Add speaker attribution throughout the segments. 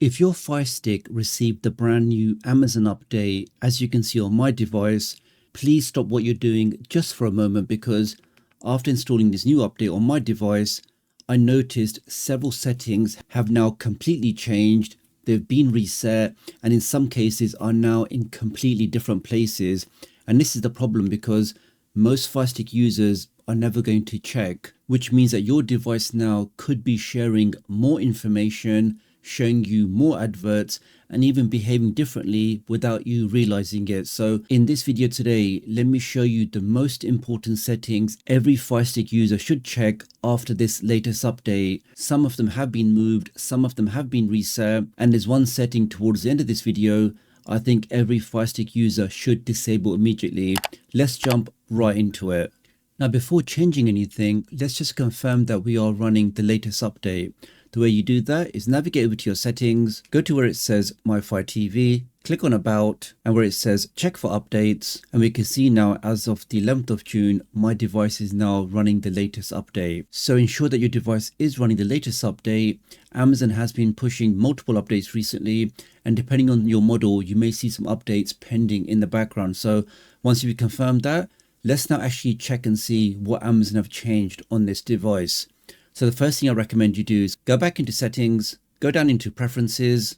Speaker 1: If your Firestick received the brand new Amazon update, as you can see on my device, please stop what you're doing just for a moment, because after installing this new update on my device, I noticed several settings have now completely changed. They've been reset, and in some cases are now in completely different places. And this is the problem, because most Firestick users are never going to check, which means that your device now could be sharing more information, showing you more adverts, and even behaving differently without you realizing it. So in this video today, let me show you the most important settings every Firestick user should check after this latest update. Some of them have been moved, some of them have been reset, and there's one setting towards the end of this video I think every Firestick user should disable immediately. Let's jump right into it. Now, before changing anything, let's just confirm that we are running the latest update. The way you do that is navigate over to your settings, go to where it says My Fire TV, click on About, and where it says Check for Updates. And we can see now, as of the 11th of June, my device is now running the latest update. So ensure that your device is running the latest update. Amazon has been pushing multiple updates recently, and depending on your model, you may see some updates pending in the background. So once you've confirmed that, let's now actually check and see what Amazon have changed on this device. So the first thing I recommend you do is go back into settings, go down into preferences,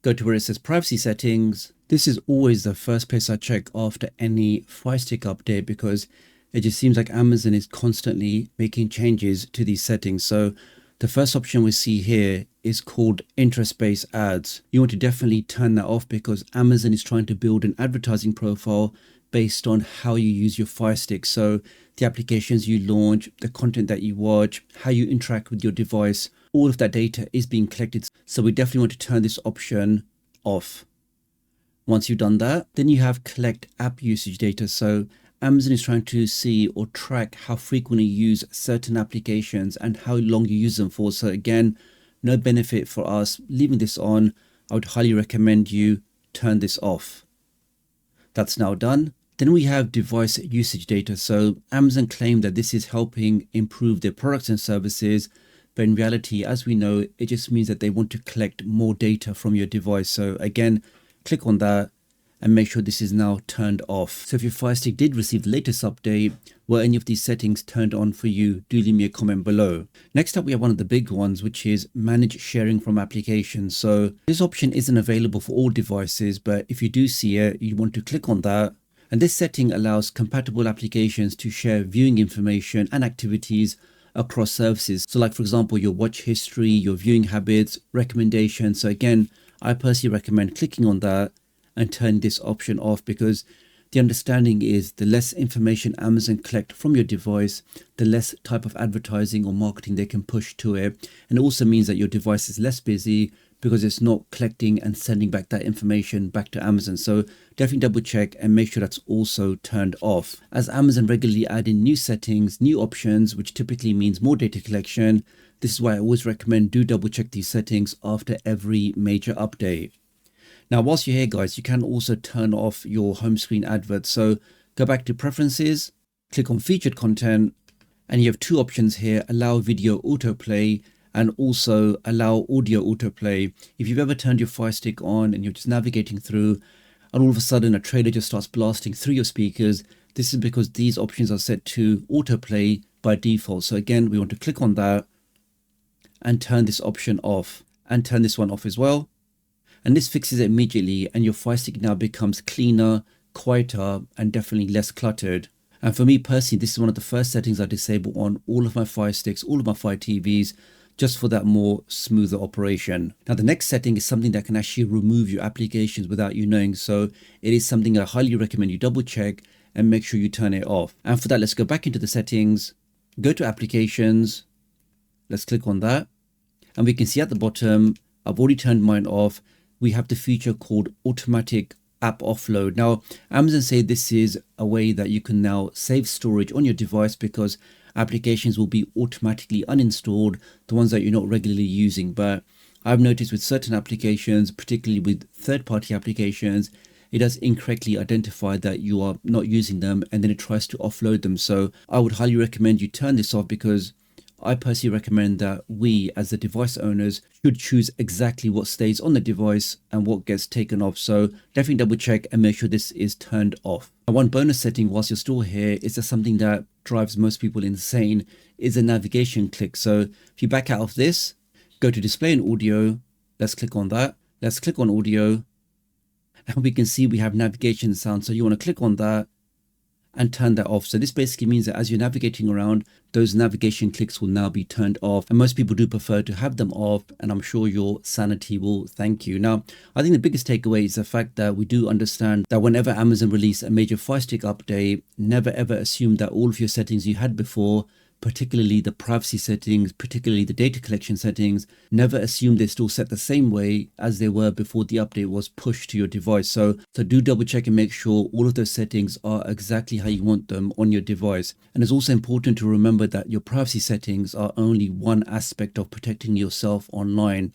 Speaker 1: go to where it says privacy settings. This is always the first place I check after any Firestick update, because it just seems like Amazon is constantly making changes to these settings. So the first option we see here is called interest-based ads. You want to definitely turn that off, because Amazon is trying to build an advertising profile based on how you use your Firestick. So the applications you launch, the content that you watch, how you interact with your device, all of that data is being collected. So we definitely want to turn this option off. Once you've done that, then you have collect app usage data. So Amazon is trying to see or track how frequently you use certain applications and how long you use them for. So again, no benefit for us leaving this on. I would highly recommend you turn this off. That's now done. Then we have device usage data. So Amazon claimed that this is helping improve their products and services, but in reality, as we know, it just means that they want to collect more data from your device. So again, click on that and make sure this is now turned off. So if your Firestick did receive the latest update, were any of these settings turned on for you? Do leave me a comment below. Next up, we have one of the big ones, which is manage sharing from applications. So this option isn't available for all devices, but if you do see it, you want to click on that. And this setting allows compatible applications to share viewing information and activities across services. So like, for example, your watch history, your viewing habits, recommendations. So again, I personally recommend clicking on that and turn this option off, because the understanding is the less information Amazon collect from your device, the less type of advertising or marketing they can push to it. And it also means that your device is less busy because it's not collecting and sending back that information back to Amazon. So definitely double check and make sure that's also turned off. As Amazon regularly add in new settings, new options, which typically means more data collection, this is why I always recommend do double check these settings after every major update. Now, whilst you're here, guys, you can also turn off your home screen adverts. So go back to preferences, click on featured content, and you have two options here: allow video autoplay and also allow audio autoplay. If you've ever turned your Firestick on and you're just navigating through and all of a sudden a trailer just starts blasting through your speakers, this is because these options are set to autoplay by default. So again, we want to click on that and turn this option off, and turn this one off as well. And this fixes it immediately, and your Firestick now becomes cleaner, quieter, and definitely less cluttered. And for me personally, this is one of the first settings I disable on all of my Firesticks, all of my Fire TVs, just for that more smoother operation. Now, the next setting is something that can actually remove your applications without you knowing. So it is something I highly recommend you double check and make sure you turn it off. And for that, let's go back into the settings, go to applications, let's click on that. And we can see at the bottom, I've already turned mine off. We have the feature called automatic app offload. Now, Amazon say this is a way that you can now save storage on your device, because applications will be automatically uninstalled, the ones that you're not regularly using. But I've noticed with certain applications, particularly with third-party applications, it does incorrectly identify that you are not using them, and then it tries to offload them. So I would highly recommend you turn this off, because I personally recommend that we as the device owners should choose exactly what stays on the device and what gets taken off. So definitely double check and make sure this is turned off. And one bonus setting whilst you're still here is just something that drives most people insane is a navigation click. So if you back out of this, go to display and audio, let's click on that. Let's click on audio and we can see we have navigation sound. So you want to click on that and turn that off. So this basically means that as you're navigating around, those navigation clicks will now be turned off. And most people do prefer to have them off, and I'm sure your sanity will thank you. Now, I think the biggest takeaway is the fact that we do understand that whenever Amazon release a major Firestick update, never ever assume that all of your settings you had before, particularly the privacy settings, particularly the data collection settings, never assume they're still set the same way as they were before the update was pushed to your device. So do double check and make sure all of those settings are exactly how you want them on your device. And it's also important to remember that your privacy settings are only one aspect of protecting yourself online.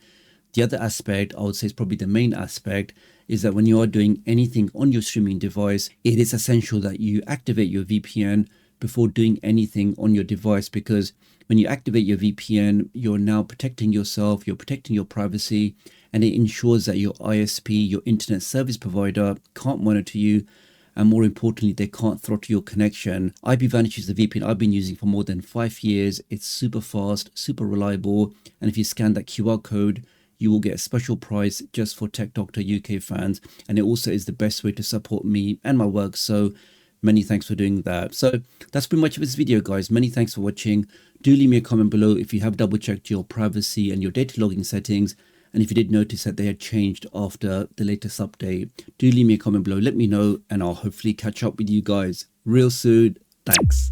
Speaker 1: The other aspect, I would say is probably the main aspect, is that when you are doing anything on your streaming device, it is essential that you activate your VPN before doing anything on your device, because when you activate your VPN, you're now protecting yourself, you're protecting your privacy, and it ensures that your ISP, your internet service provider, can't monitor you, and more importantly, they can't throttle your connection. IPVanish is the VPN I've been using for more than 5 years. It's super fast, super reliable, and if you scan that QR code, you will get a special price just for TechDoctorUK fans, and it also is the best way to support me and my work. So many thanks for doing that. So that's pretty much of this video, guys. Many thanks for watching. Do leave me a comment below if you have double checked your privacy and your data logging settings, and if you did notice that they had changed after the latest update. Do leave me a comment below, let me know, and I'll hopefully catch up with you guys real soon. Thanks.